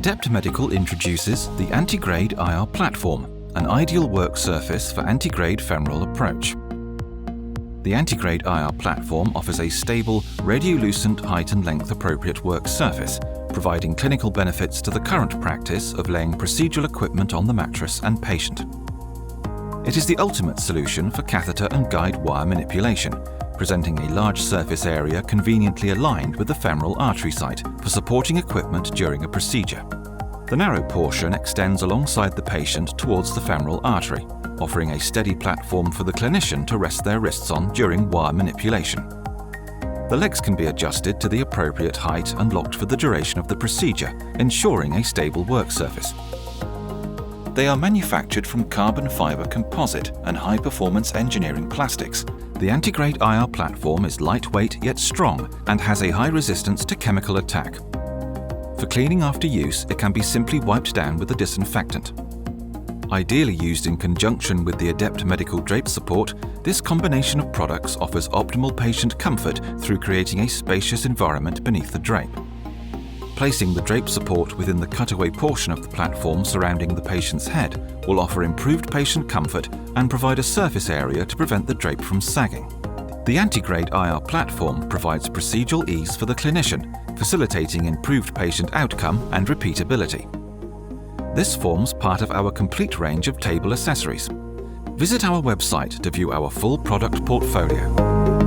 Adept Medical introduces the Antegrade IR Platform, an ideal work surface for antegrade femoral approach. The Antegrade IR Platform offers a stable, radiolucent height and length appropriate work surface, providing clinical benefits to the current practice of laying procedural equipment on the mattress and patient. It is the ultimate solution for catheter and guide wire manipulation, presenting a large surface area conveniently aligned with the femoral artery site for supporting equipment during a procedure. The narrow portion extends alongside the patient towards the femoral artery, offering a steady platform for the clinician to rest their wrists on during wire manipulation. The legs can be adjusted to the appropriate height and locked for the duration of the procedure, ensuring a stable work surface. They are manufactured from carbon fibre composite and high-performance engineering plastics. The Antegrade IR platform is lightweight yet strong and has a high resistance to chemical attack. For cleaning after use, it can be simply wiped down with a disinfectant. Ideally used in conjunction with the Adept medical drape support, this combination of products offers optimal patient comfort through creating a spacious environment beneath the drape. Placing the drape support within the cutaway portion of the platform surrounding the patient's head will offer improved patient comfort and provide a surface area to prevent the drape from sagging. The Antegrade IR platform provides procedural ease for the clinician, facilitating improved patient outcome and repeatability. This forms part of our complete range of table accessories. Visit our website to view our full product portfolio.